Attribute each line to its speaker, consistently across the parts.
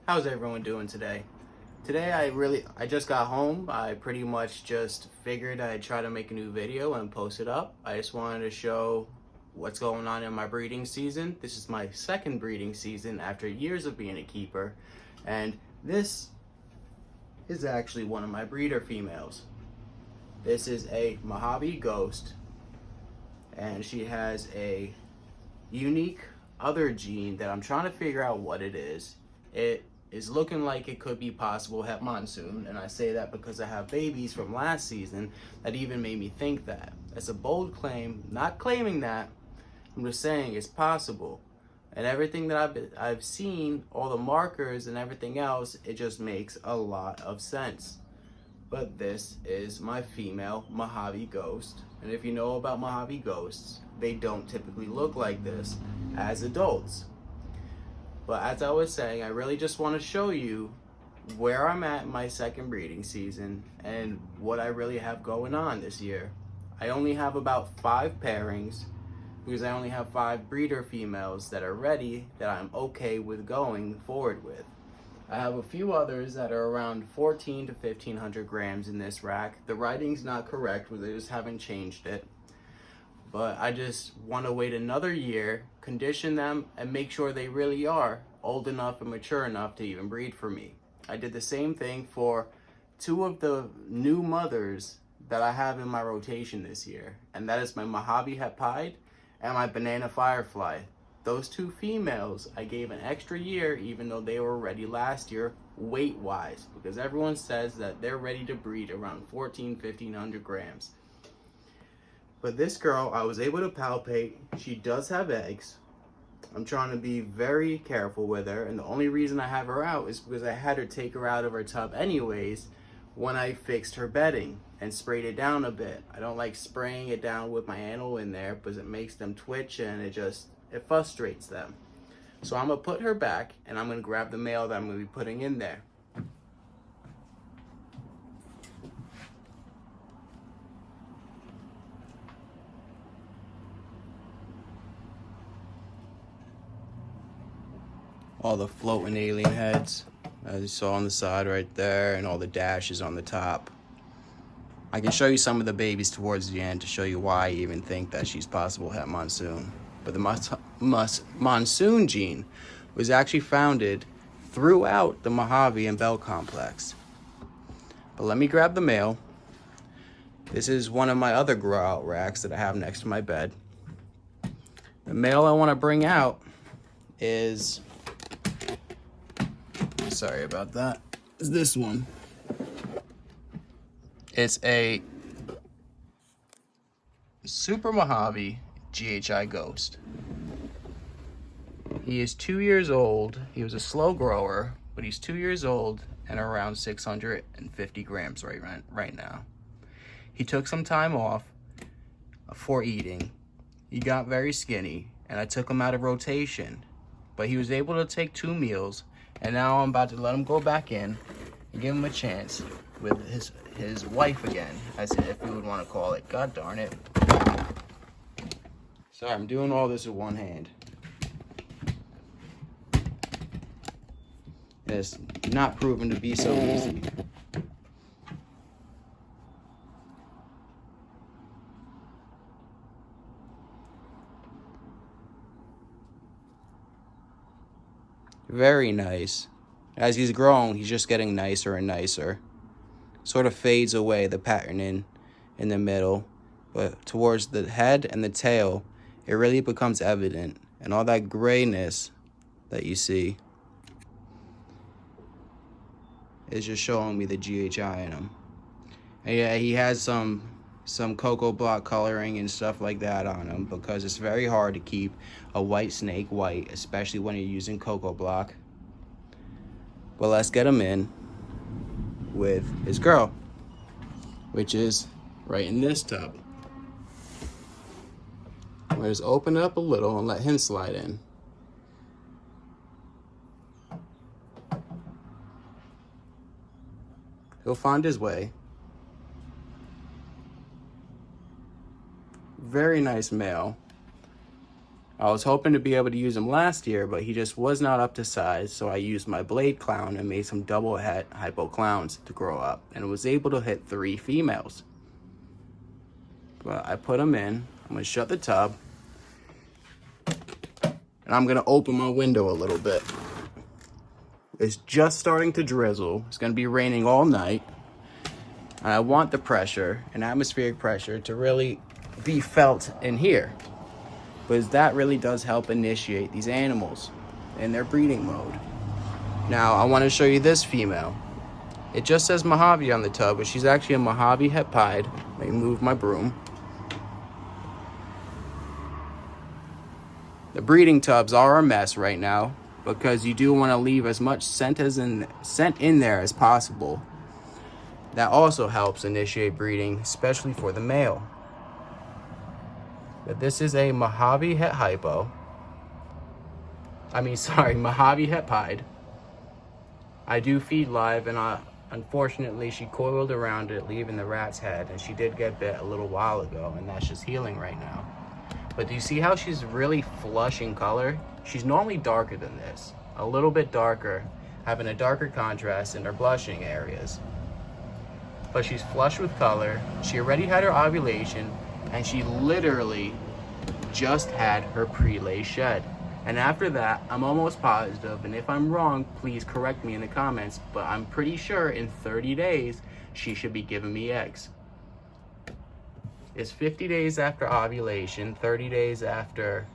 Speaker 1: How's everyone doing today? Today I just got home. I pretty much just figured I'd try to make a new video and post it up. I just wanted to show what's going on in my breeding season. This is my second breeding season after years of being a keeper, and this is actually one of my breeder females. This is a Mojave Ghost, and she has a unique other gene that I'm trying to figure out what it is. It is looking like it could be possible het monsoon, and I say that because I have babies from last season that even made me think that. It's a bold claim, not claiming that, I'm just saying it's possible. And everything that I've seen, all the markers and everything else, it just makes a lot of sense. But this is my female Mojave Ghost, and if you know about Mojave Ghosts, they don't typically look like this as adults. But as I was saying, I really just want to show you where I'm at in my second breeding season and what I really have going on this year. I only have about 5 pairings because I only have 5 breeder females that are ready that I'm okay with going forward with. I have a few others that are around 14 to 1500 grams in this rack. The writing's not correct, they just haven't changed it. But I just want to wait another year, condition them, and make sure they really are old enough and mature enough to even breed for me. I did the same thing for 2 of the new mothers that I have in my rotation this year, and that is my Mojave Hepide and my Banana Firefly. Those 2 females I gave an extra year even though they were ready last year weight-wise, because everyone says that they're ready to breed around 1500 grams. But this girl, I was able to palpate. She does have eggs. I'm trying to be very careful with her, and the only reason I have her out is because I had to take her out of her tub anyways when I fixed her bedding and sprayed it down a bit. I don't like spraying it down with my animal in there because it makes them twitch and it frustrates them. So I'm gonna put her back and I'm gonna grab the male that I'm gonna be putting in there. All the floating alien heads, as you saw on the side right there, and all the dashes on the top. I can show you some of the babies towards the end to show you why I even think that she's possible het monsoon. But the monsoon gene was actually founded throughout the Mojave and Bell complex. But let me grab the male. This is one of my other grow out racks that I have next to my bed. The male I want to bring out is, sorry about that, is this one. It's a Super Mojave GHI Ghost. He is 2 years old. He was a slow grower, but he's 2 years old and around 650 grams right now. He took some time off for eating. He got very skinny, and I took him out of rotation. But he was able to take 2 meals, and now I'm about to let him go back in and give him a chance with his wife again, as if we would want to call it. God darn it. Sorry, I'm doing all this with one hand. It's not proven to be so easy. Very nice. As he's grown, he's just getting nicer and nicer. Sort of fades away, the patterning in the middle, but towards the head and the tail, it really becomes evident, and all that grayness that you see is just showing me the GHI in him. And yeah, he has some cocoa block coloring and stuff like that on him, because it's very hard to keep a white snake white, especially when you're using cocoa block. But let's get him in with his girl, which is right in this tub. We'll just open it up a little and let him slide in. He'll find his way. Very nice male. I was hoping to be able to use him last year, but he just was not up to size, so I used my blade clown and made some double het hypo clowns to grow up, and was able to hit 3 females. But I put them in. I'm going to shut the tub, and I'm going to open my window a little bit. It's just starting to drizzle. It's going to be raining all night. And I want the pressure and atmospheric pressure to really be felt in here, because that really does help initiate these animals in their breeding mode. Now, I want to show you this female. It just says Mojave on the tub, but she's actually a Mojave het pied. Let me move my broom. The breeding tubs are a mess right now, because you do want to leave as much scent in there as possible. That also helps initiate breeding, especially for the male. But this is a Mojave het hypo. Mojave het pied. I do feed live, and unfortunately she coiled around it, leaving the rat's head, and she did get bit a little while ago, and that's just healing right now. But do you see how she's really flush in color? She's normally darker than this, a little bit darker, having a darker contrast in her blushing areas. But she's flush with color. She already had her ovulation, and she literally just had her pre-lay shed. And after that, I'm almost positive, and if I'm wrong, please correct me in the comments, but I'm pretty sure in 30 days, she should be giving me eggs. It's 50 days after ovulation, 30 days after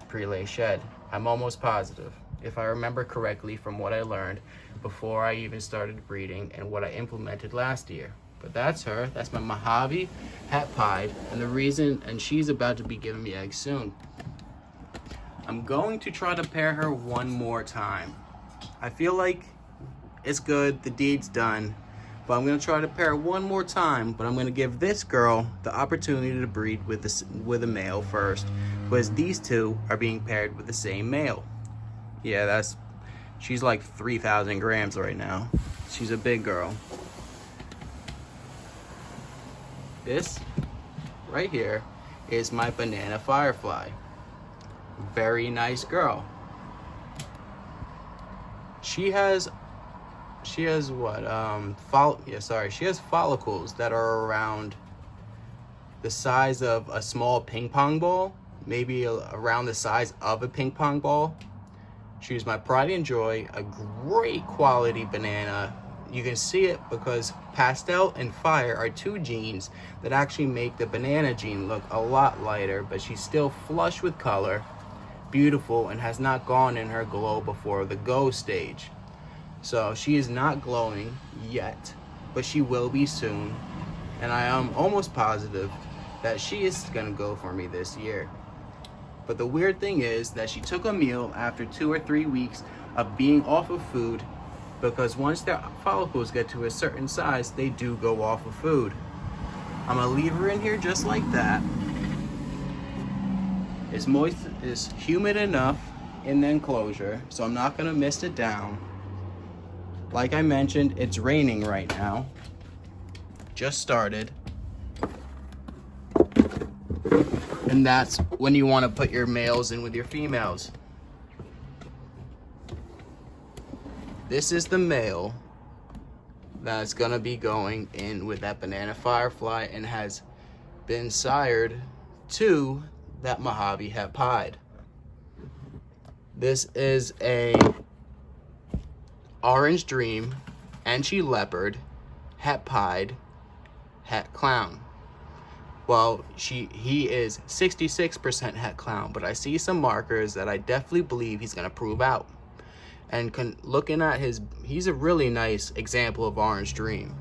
Speaker 1: pre-lay shed. I'm almost positive, if I remember correctly from what I learned before I even started breeding and what I implemented last year. But that's her. That's my Mojave het pied, and she's about to be giving me eggs soon. I'm going to try to pair her one more time. I feel like it's good, the deed's done, but I'm going to try to pair her one more time, but I'm going to give this girl the opportunity to breed with a male first, because these two are being paired with the same male. Yeah, she's like 3,000 grams right now. She's a big girl. This right here is my banana firefly. Very nice girl. She has what? She has follicles that are around the size of a small ping pong ball, maybe around the size of a ping pong ball. She's my pride and joy, a great quality banana. You can see it because pastel and fire are 2 genes that actually make the banana gene look a lot lighter, but she's still flush with color, beautiful, and has not gone in her glow before the go stage. So she is not glowing yet, but she will be soon, and I am almost positive that she is gonna go for me this year. But the weird thing is that she took a meal after 2 or 3 weeks of being off of food, because once their follicles get to a certain size, they do go off of food. I'm gonna leave her in here just like that. It's moist, it's humid enough in the enclosure, so I'm not gonna mist it down. Like I mentioned, it's raining right now. Just started. And that's when you want to put your males in with your females. This is the male that's gonna be going in with that banana firefly and has been sired to that Mojave het pied. This is a orange dream, Enchi leopard, het pied, het clown. Well, he is 66% het clown, but I see some markers that I definitely believe he's gonna prove out. And looking at he's a really nice example of orange dream.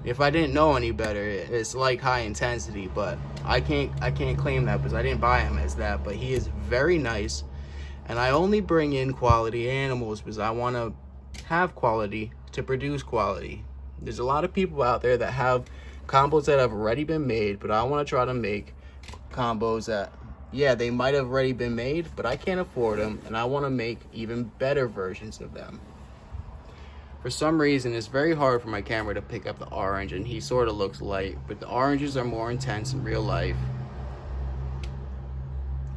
Speaker 1: If I didn't know any better, it's like high intensity, but I can't claim that because I didn't buy him as that. But he is very nice, and I only bring in quality animals because I want to have quality to produce quality. There's a lot of people out there that have combos that have already been made, but I want to try to make combos that, yeah, they might have already been made, but I can't afford them, and I want to make even better versions of them. For some reason, it's very hard for my camera to pick up the orange, and he sort of looks light, but the oranges are more intense in real life.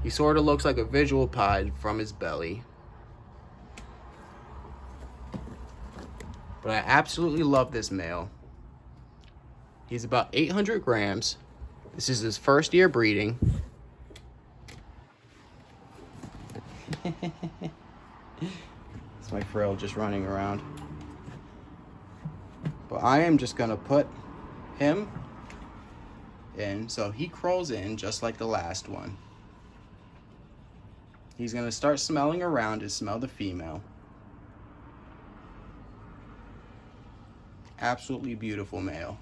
Speaker 1: He sort of looks like a visual pied from his belly. But I absolutely love this male. He's about 800 grams. This is his first year breeding. It's my frill just running around. But I am just gonna put him in, so he crawls in just like the last one. He's gonna start smelling around to smell the female. Absolutely beautiful male.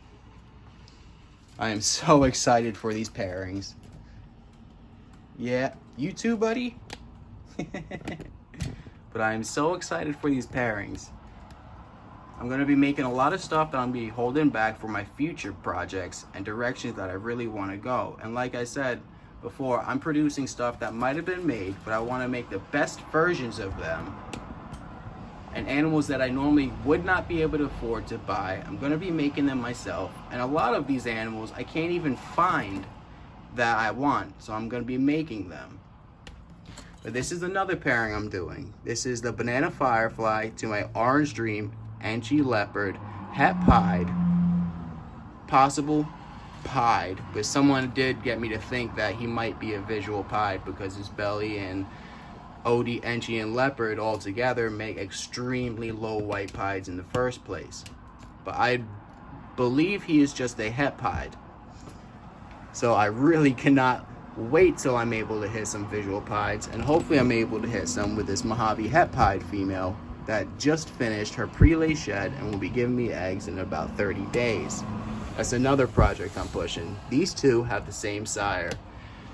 Speaker 1: I am so excited for these pairings. Yeah, you too, buddy? But I am so excited for these pairings. I'm gonna be making a lot of stuff that I'm gonna be holding back for my future projects and directions that I really wanna go. And like I said before, I'm producing stuff that might have been made, but I wanna make the best versions of them. And animals that I normally would not be able to afford to buy, I'm gonna be making them myself. And a lot of these animals I can't even find that I want, so I'm gonna be making them. But this is another pairing I'm doing. This is the banana firefly to my orange dream Enchi leopard, het pied, possible pied, but someone did get me to think that he might be a visual pied because his belly and OD, Enchi, and leopard all together make extremely low white pieds in the first place. But I believe he is just a het pied. So I really cannot wait till I'm able to hit some visual pieds, and hopefully I'm able to hit some with this Mojave het pied female that just finished her pre-lay shed and will be giving me eggs in about 30 days. That's another project I'm pushing. These two have the same sire.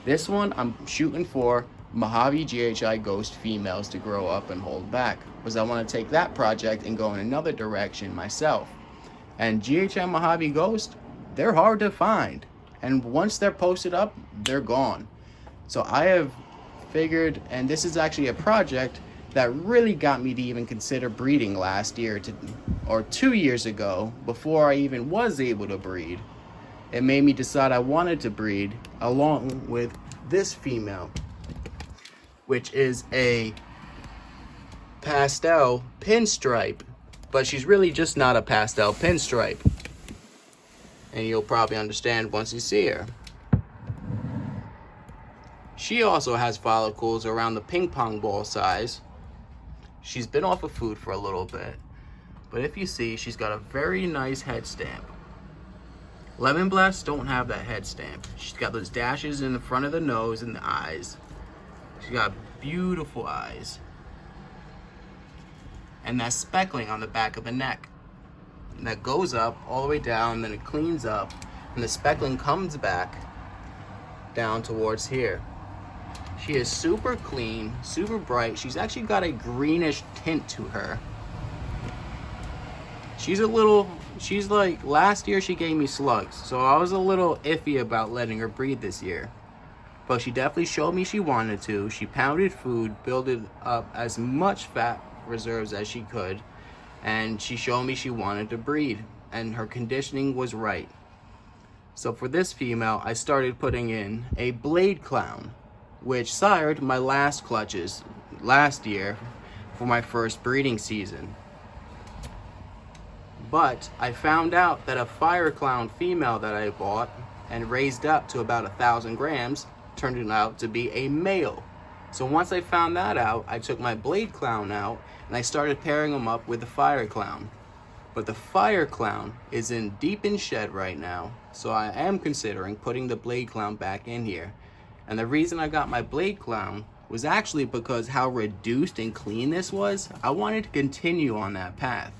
Speaker 1: This one I'm shooting for Mojave GHI Ghost females to grow up and hold back, because I want to take that project and go in another direction myself. And GHI Mojave Ghost, they're hard to find. And once they're posted up, they're gone. So I have figured, and this is actually a project that really got me to even consider breeding last year or 2 years ago, before I even was able to breed. It made me decide I wanted to breed along with this female, which is a pastel pinstripe, but she's really just not a pastel pinstripe. And you'll probably understand once you see her. She also has follicles around the ping pong ball size. She's been off of food for a little bit, but if you see, she's got a very nice head stamp. Lemon Blasts don't have that head stamp. She's got those dashes in the front of the nose and the eyes. She's got beautiful eyes. And that speckling on the back of the neck. And that goes up all the way down, then it cleans up, and the speckling comes back down towards here. She is super clean, super bright. She's actually got a greenish tint to her. She's like, last year she gave me slugs, so I was a little iffy about letting her breed this year. But she definitely showed me she wanted to. She pounded food, built up as much fat reserves as she could, and she showed me she wanted to breed, and her conditioning was right. So for this female, I started putting in a blade clown, which sired my last clutches last year for my first breeding season. But I found out that a fire clown female that I bought and raised up to about 1,000 grams turned out to be a male. So once I found that out, I took my blade clown out and I started pairing them up with the fire clown. But the fire clown is deep in shed right now, so I am considering putting the blade clown back in here. And the reason I got my blade clown was actually because how reduced and clean this was. I wanted to continue on that path.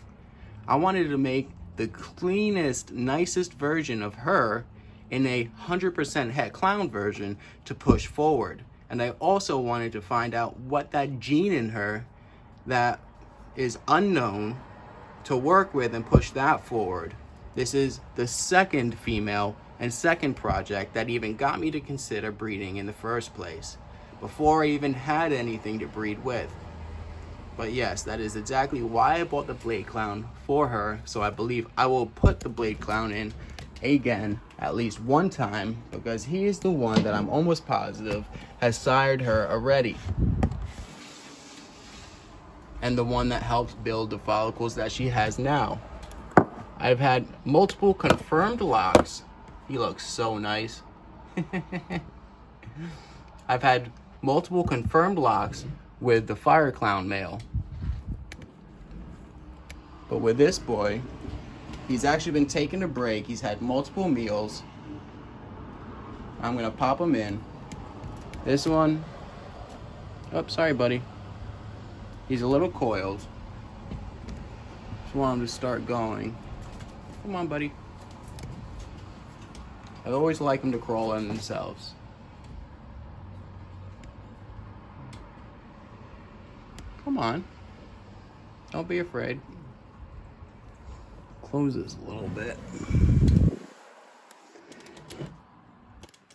Speaker 1: I wanted to make the cleanest, nicest version of her in a 100% het clown version to push forward. And I also wanted to find out what that gene in her that is unknown to work with and push that forward. This is the second female and second project that even got me to consider breeding in the first place, before I even had anything to breed with. But yes, that is exactly why I bought the blade clown for her, so I believe I will put the blade clown in again at least one time, because he is the one that I'm almost positive has sired her already, and the one that helps build the follicles that she has now. I've had multiple confirmed locks. He looks so nice. I've had multiple confirmed locks with the Fire Clown male. But with this boy, he's actually been taking a break. He's had multiple meals. I'm gonna pop him in. This one, oh, sorry buddy. He's a little coiled. Just want him to start going. Come on, buddy. I always like them to crawl in themselves. Come on. Don't be afraid. Close this a little bit.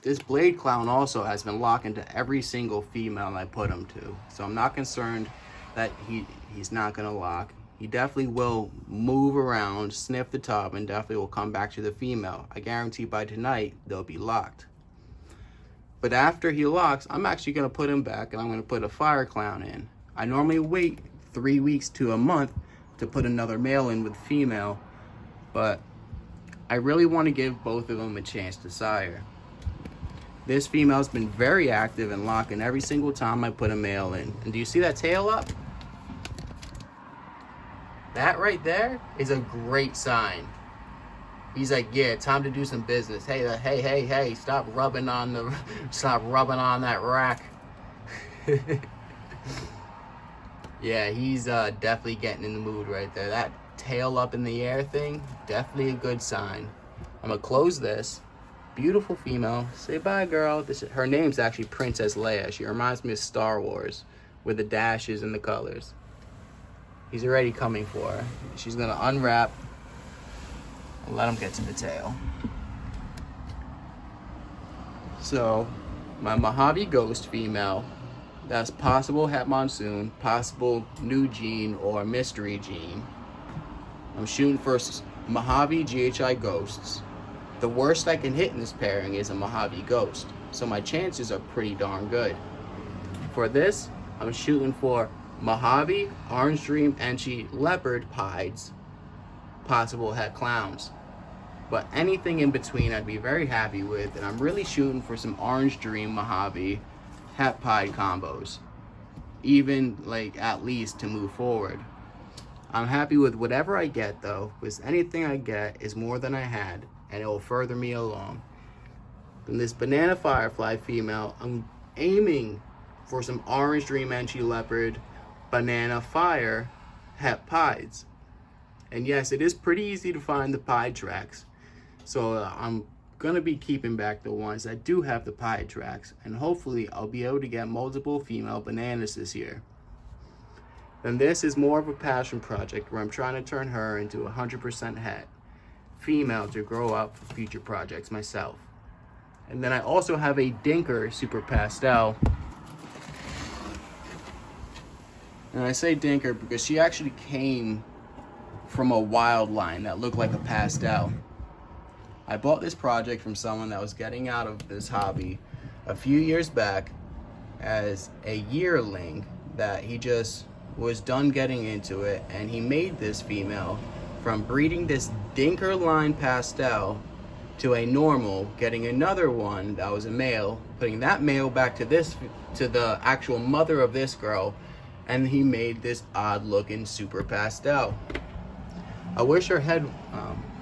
Speaker 1: This blade clown also has been locking to every single female I put him to. So I'm not concerned that he's not gonna lock. He definitely will move around, sniff the top, and definitely will come back to the female. I guarantee by tonight, they'll be locked. But after he locks, I'm actually gonna put him back and I'm gonna put a Fire Clown in. I normally wait 3 weeks to a month to put another male in with female, but I really wanna give both of them a chance to sire. This female's been very active and locking every single time I put a male in. And do you see that tail up? That right there is a great sign. He's like, yeah, time to do some business. Hey, stop rubbing on that rack. Yeah, he's definitely getting in the mood right there. That tail up in the air thing, definitely a good sign. I'm gonna close this. Beautiful female. Say bye, girl. Her name's actually Princess Leia. She reminds me of Star Wars with the dashes and the colors. He's already coming for her. She's gonna unwrap and let him get to the tail. So, my Mojave Ghost female, that's possible Het Monsoon, possible new gene or mystery gene. I'm shooting for Mojave GHI Ghosts. The worst I can hit in this pairing is a Mojave Ghost, so my chances are pretty darn good. For this, I'm shooting for Mojave, Orange Dream, Enchi, Leopard Pieds, possible Het Clowns. But anything in between I'd be very happy with, and I'm really shooting for some Orange Dream, Mojave, Het Pied combos. Even, like, at least to move forward. I'm happy with whatever I get though, because anything I get is more than I had, and it will further me along. In this Banana Firefly female, I'm aiming for some Orange Dream, Enchi, Leopard, Banana Fire, Het Pieds. And yes, it is pretty easy to find the Pied tracks. So I'm gonna be keeping back the ones that do have the Pied tracks, and hopefully I'll be able to get multiple female bananas this year. Then this is more of a passion project where I'm trying to turn her into 100% het female to grow up for future projects myself. And then I also have a Dinker Super Pastel. And I say Dinker because she actually came from a wild line that looked like a pastel. I bought this project from someone that was getting out of this hobby a few years back as a yearling that he just was done getting into it, and he made this female from breeding this Dinker line pastel to a normal, getting another one that was a male, putting that male back to the actual mother of this girl, and he made this odd looking super pastel. I wish her head,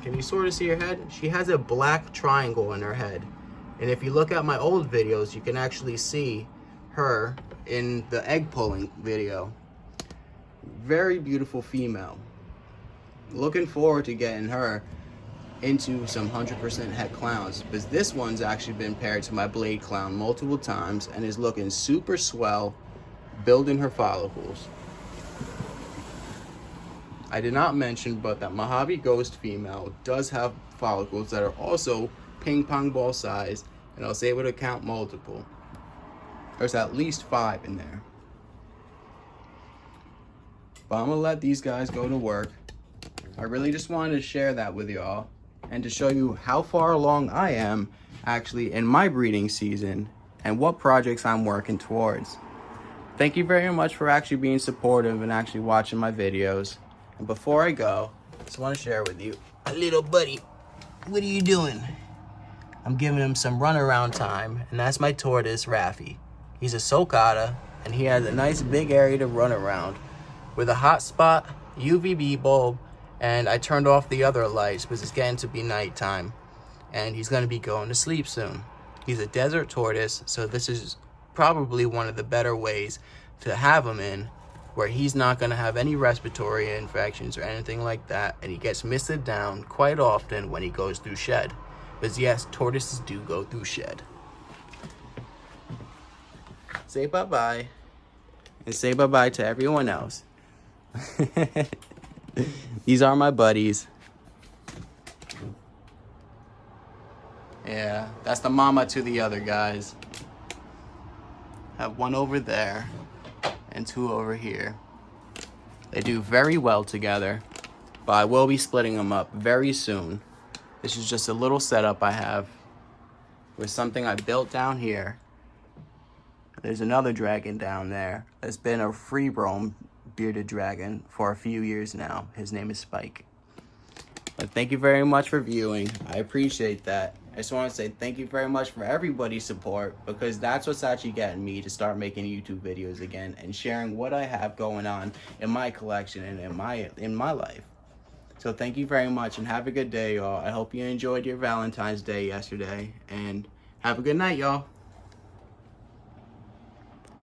Speaker 1: can you sort of see her head? She has a black triangle in her head. And if you look at my old videos, you can actually see her in the egg pulling video. Very beautiful female. Looking forward to getting her into some 100% het clowns, because this one's actually been paired to my blade clown multiple times and is looking super swell, building her follicles. I did not mention, but that Mojave Ghost female does have follicles that are also ping pong ball size, and I was able to count multiple. There's at least 5 in there. But I'm gonna let these guys go to work. I really just wanted to share that with y'all. and to show you how far along I am actually in my breeding season and what projects I'm working towards. Thank you very much for actually being supportive and actually watching my videos. And before I go, I just want to share with you a little buddy. What are you doing? I'm giving him some runaround time, and that's my tortoise, Raffy. He's a sulcata, and he has a nice big area to run around with a hotspot, UVB bulb, and I turned off the other lights because it's getting to be nighttime, and he's going to be going to sleep soon. He's a desert tortoise, so this is probably one of the better ways to have him in, where he's not going to have any respiratory infections or anything like that, and he gets misted down quite often when he goes through shed. But yes, tortoises do go through shed. Say bye-bye, and say bye-bye to everyone else. These are my buddies. Yeah, that's the mama to the other guys. Have one over there and two over here. They do very well together, but I will be splitting them up very soon. This is just a little setup I have with something I built down here. There's another dragon down there that's been a free roam bearded dragon for a few years now. His name is Spike. But thank you very much for viewing. I appreciate that. I just want to say thank you very much for everybody's support, because that's what's actually getting me to start making YouTube videos again and sharing what I have going on in my collection and in my life. So thank you very much and have a good day, y'all. I hope you enjoyed your Valentine's Day yesterday, and have a good night, y'all.